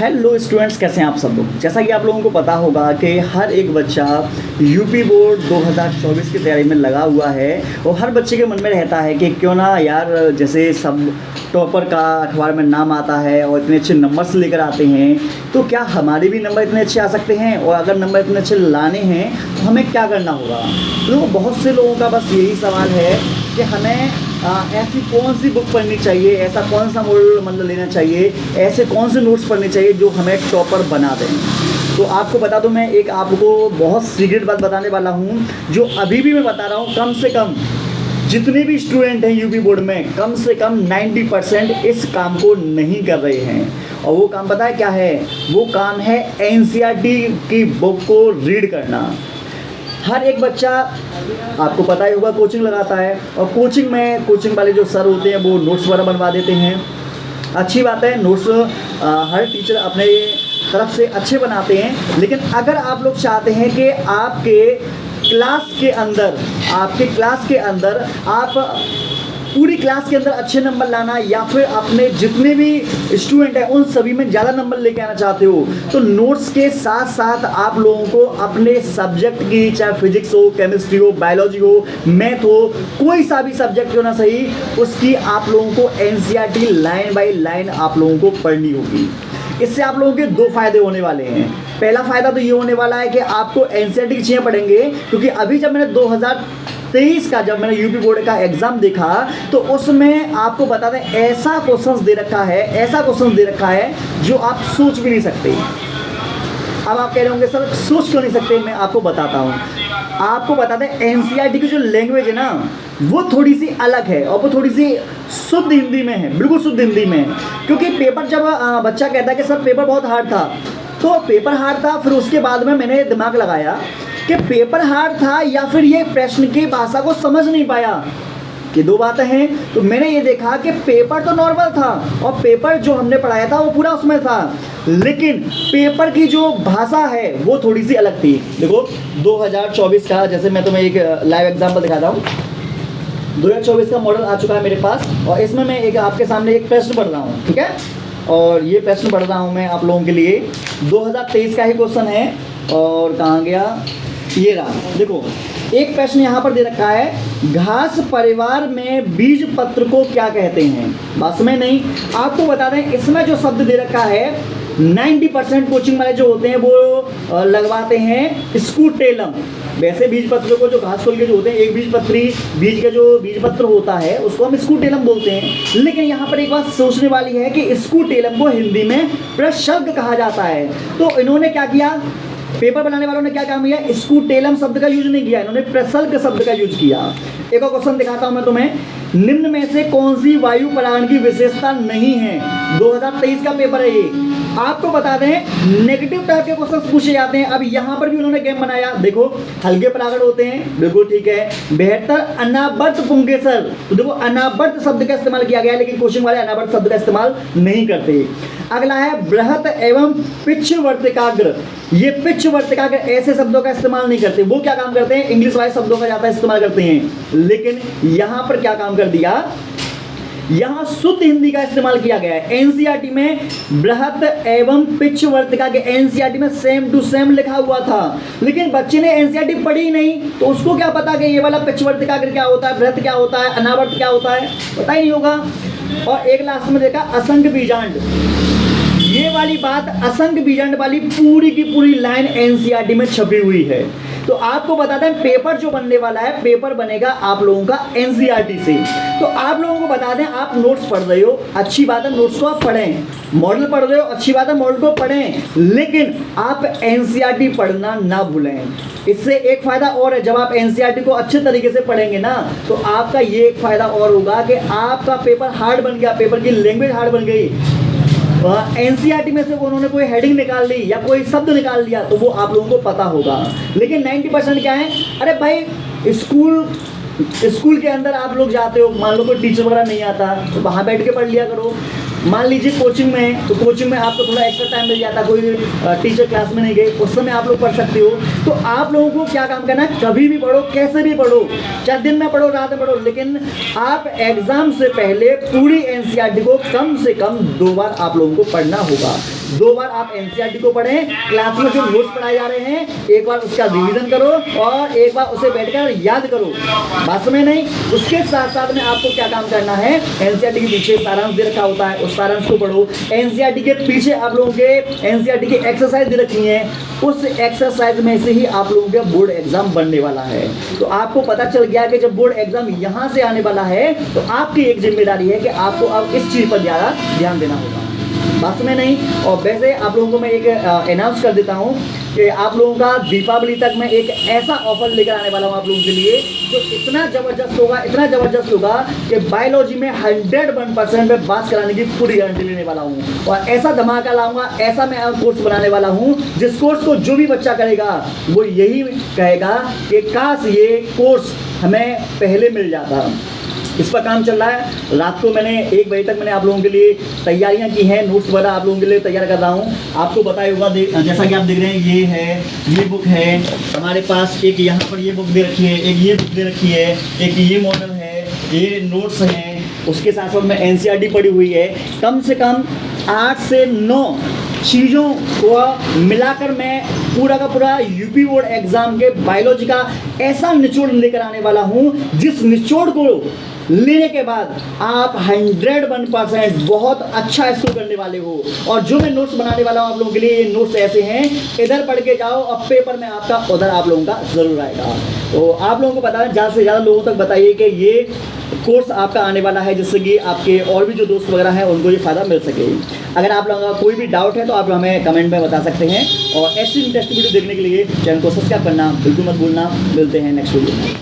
Hello students, कैसे हैं आप सब लोग। जैसा कि आप लोगों को पता होगा कि हर एक बच्चा यूपी बोर्ड 2024 की तैयारी में लगा हुआ है और हर बच्चे के मन में रहता है कि क्यों ना यार, जैसे सब टॉपर का अखबार में नाम आता है और इतने अच्छे नंबर्स लेकर आते हैं, तो क्या हमारे भी नंबर इतने अच्छे आ सकते हैं? और अगर नंबर इतने अच्छे लाने हैं तो हमें क्या करना होगा? तो बहुत से लोगों का बस यही सवाल है कि हमें ऐसी कौन सी बुक पढ़नी चाहिए, ऐसा कौन सा मॉडल मतलब लेना चाहिए, ऐसे कौन से नोट्स पढ़ने चाहिए जो हमें टॉपर बना दें। तो आपको बता दूं, मैं एक आपको बहुत सीक्रेट बात बताने वाला हूं जो अभी भी मैं बता रहा हूं। कम से कम जितने भी स्टूडेंट हैं यूपी बोर्ड में, कम से कम 90% इस काम को नहीं कर रहे हैं। और वो काम पता है क्या है? वो काम है एनसीईआरटी की बुक को रीड करना। हर एक बच्चा, आपको पता ही होगा, कोचिंग लगाता है और कोचिंग वाले जो सर होते हैं वो नोट्स वगैरह बनवा देते हैं। अच्छी बात है, नोट्स हर टीचर अपने तरफ से अच्छे बनाते हैं। लेकिन अगर आप लोग चाहते हैं कि आपके क्लास के अंदर आप पूरी क्लास के अंदर अच्छे नंबर लाना, या फिर अपने जितने भी स्टूडेंट हैं उन सभी में ज़्यादा नंबर लेके आना चाहते हो, तो नोट्स के साथ साथ आप लोगों को अपने सब्जेक्ट की, चाहे फिजिक्स हो, केमिस्ट्री हो, बायोलॉजी हो, मैथ हो, कोई सा भी सब्जेक्ट क्यों ना सही, उसकी आप लोगों को एनसीईआरटी लाइन बाय लाइन आप लोगों को पढ़नी होगी। इससे आप लोगों के दो फायदे होने वाले हैं। पहला फायदा तो ये होने वाला है कि आपको एनसीईआरटी की चीज़ें पढ़ेंगे, क्योंकि अभी जब मैंने 2023 का जब मैंने यूपी बोर्ड का एग्जाम देखा तो उसमें आपको बता दें ऐसा क्वेश्चंस दे रखा है जो आप सोच भी नहीं सकते। अब आप कह रहे होंगे सर सोच क्यों नहीं सकते, मैं आपको बताता हूँ। आपको बता दें एनसीईआरटी की जो लैंग्वेज है ना, वो थोड़ी सी अलग है और वो थोड़ी सी शुद्ध हिंदी में है, बिल्कुल शुद्ध हिंदी में है। क्योंकि पेपर जब बच्चा कहता है कि सर पेपर बहुत हार्ड था, तो पेपर हार्ड था, फिर उसके बाद में मैंने दिमाग लगाया कि पेपर हार्ड था या फिर ये प्रश्न की भाषा को समझ नहीं पाया, कि दो बातें हैं। तो मैंने ये देखा कि पेपर तो नॉर्मल था और पेपर जो हमने पढ़ाया था वो पूरा उसमें था, लेकिन पेपर की जो भाषा है वो थोड़ी सी अलग थी। देखो 2024 का, जैसे मैं तुम्हें एक लाइव एग्जाम्पल दिखाता हूँ। 2024 का मॉडल आ चुका है मेरे पास और इसमें मैं एक आपके सामने एक प्रश्न पढ़ रहा हूँ, ठीक है। और ये प्रश्न पढ़ रहा हूँ मैं आप लोगों के लिए, 2023 का ही क्वेश्चन है। और कहाँ गया, ये रहा। देखो एक प्रश्न यहाँ पर दे रखा है, घास परिवार में बीज पत्र को क्या कहते हैं? बस में नहीं, आपको बता दें इसमें जो शब्द दे रखा है 90% कोचिंग वाले जो होते हैं वो लगवाते हैं स्कूटेलम। वैसे बीज पत्र को, जो घास फूल के जो होते हैं, एक बीज का जो बीज पत्र होता है उसको हम स्कूटेलम बोलते हैं। लेकिन यहाँ पर एक बात सोचने वाली है कि स्कूटेलम को हिंदी में प्रशल्क कहा जाता है। तो इन्होंने क्या किया, पेपर बनाने वालों ने क्या काम किया, स्कूटेलम शब्द का यूज नहीं किया, इन्होंने प्रशल्क शब्द का यूज किया। एक और क्वेश्चन दिखाता हूं मैं तुम्हें, निम्न में से कौन सी वायु परागण की विशेषता नहीं है? 2023 का पेपर है ये। आपको बता दें नेगेटिव टाइप के क्वेश्चन पूछे जाते हैं। अब यहाँ पर भी उन्होंने गेम बनाया। देखो हल्के परागण होते हैं, बिल्कुल ठीक है। बेहतर अनावर्त पुंकेसर, तो देखो अनावर्त शब्द का इस्तेमाल किया गया है, लेकिन कोचिंग वाले अनावर्त शब्द का इस्तेमाल नहीं करते। अगला है बृहत एवं पिच्छवर्तिकाग्र। ये पिच्छवर्तिकाग्र ऐसे शब्दों का इस्तेमाल नहीं करते। वो क्या काम करते हैं, इंग्लिश वाले शब्दों का ज़्यादा इस्तेमाल करते हैं। लेकिन यहाँ पर क्या काम कर दिया, यहाँ शुद्ध हिंदी का इस्तेमाल किया गया है। एनसीईआरटी में बृहत एवं पिच्छवर्तिका के एनसीईआरटी में सेम टू सेम लिखा हुआ था, लेकिन बच्चे ने एनसीईआरटी पढ़ी नहीं, तो उसको क्या पता कि ये वाला पिच्छवर्तिकाग्र क्या होता है, बृहत क्या होता है, अनावर्त क्या होता है, पता ही नहीं होगा। और एक लास्ट में देखा असंख्य बीजांड। ये वाली बात असंख्य बीजांड वाली पूरी की पूरी लाइन एनसीईआरटी में छपी हुई है। तो आपको बता दें पेपर जो बनने वाला है, पेपर बनेगा आप लोगों का एनसीईआरटी से। तो आप लोगों को बता दें, आप नोट्स पढ़ रहे हो, अच्छी बात है, नोट्स को आप पढ़ें। मॉडल पढ़ रहे हो, अच्छी बात है, मॉडल को पढ़ें, लेकिन आप एनसीईआरटी पढ़ना ना भूलें। इससे एक फायदा और है, जब आप एनसीईआरटी को अच्छे तरीके से पढ़ेंगे ना, तो आपका ये एक फायदा और होगा कि आपका पेपर हार्ड बन गया, पेपर की लैंग्वेज हार्ड बन गई। एनसीईआरटी में से उन्होंने कोई हेडिंग निकाल ली या कोई शब्द निकाल लिया तो वो आप लोगों को पता होगा। लेकिन 90% क्या है, अरे भाई स्कूल के अंदर आप लोग जाते हो, मान लो कोई टीचर वगैरह नहीं आता तो वहाँ बैठ के पढ़ लिया करो। मान लीजिए कोचिंग में, तो कोचिंग में आपको थोड़ा एक्स्ट्रा टाइम मिल जाता है, कोई टीचर क्लास में नहीं गए, उस समय आप लोग पढ़ सकते हो। तो आप लोगों को क्या काम करना है, कभी भी पढ़ो, कैसे भी पढ़ो, चाहे दिन में पढ़ो, रात में पढ़ो, लेकिन आप एग्जाम से पहले पूरी एनसीईआरटी को कम से कम 2 बार आप लोगों को पढ़ना होगा। 2 बार आप एनसीईआरटी को पढ़ें, क्लास में जो नोट्स पढ़ाए जा रहे हैं एक बार उसका रिवीजन करो और एक बार उसे बैठकर याद करो, बस में नहीं। उसके साथ साथ में आपको क्या काम करना है, एनसीईआरटी के पीछे सारांश दे रखा होता है, उस सारांश को पढ़ो। एनसीईआरटी के पीछे आप लोगों के एनसीईआरटी की एक्सरसाइज दे रखी है, उस एक्सरसाइज में से ही आप लोगों का बोर्ड एग्जाम बनने वाला है। तो आपको पता चल गया कि जब बोर्ड एग्जाम यहाँ से आने वाला है तो आपकी एक जिम्मेदारी है कि आपको अब इस चीज़ पर ज़्यादा ध्यान देना होगा, बस में नहीं। और वैसे आप लोगों को मैं एक अनाउंस कर देता हूँ कि आप लोगों का दीपावली तक मैं एक ऐसा ऑफर लेकर आने वाला हूँ आप लोगों के लिए जो इतना ज़बरदस्त होगा, इतना ज़बरदस्त होगा कि बायोलॉजी में 101% में पास कराने की पूरी गारंटी लेने वाला हूँ। और ऐसा धमाका लाऊंगा, ऐसा मैं कोर्स बनाने वाला हूँ जिस कोर्स को जो भी बच्चा करेगा वो यही कहेगा कि काश ये कोर्स हमें पहले मिल जाता। इस पर काम चल रहा है। रात को मैंने 1 बजे तक मैंने आप लोगों के लिए तैयारियां की हैं, नोट्स वगैरह आप लोगों के लिए तैयार कर रहा हूं। आपको बताया होगा, जैसा कि आप देख रहे हैं, ये है, ये बुक है हमारे पास, एक यहाँ पर ये बुक दे रखी है, एक ये बुक दे रखी है, एक ये मॉडल है, ये नोट्स हैं, उसके साथ साथ में एनसीईआरटी पड़ी हुई है। कम से कम 8 से 9 चीज़ों को मिलाकर मैं पूरा का पूरा यूपी बोर्ड एग्जाम के बायोलॉजी का ऐसा निचोड़ लेकर आने वाला हूँ जिस निचोड़ को लेने के बाद आप 101% बहुत अच्छा स्कोर करने वाले हो। और जो मैं नोट्स बनाने वाला हूँ आप लोगों के लिए, ये नोट्स ऐसे हैं, इधर पढ़ के जाओ और पेपर में आपका उधर आप लोगों का ज़रूर आएगा। तो आप लोगों को बताना, ज़्यादा से ज़्यादा लोगों तक बताइए कि ये कोर्स आपका आने वाला है, जिससे कि आपके और भी जो दोस्त वगैरह हैं उनको ये फ़ायदा मिल सके। अगर आप लोगों का कोई भी डाउट है तो आप हमें कमेंट में बता सकते हैं। और ऐसी इंटरेस्टिंग वीडियो देखने के लिए चैनल को सब्सक्राइब करना बिल्कुल मत भूलना। मिलते हैं नेक्स्ट वीडियो में।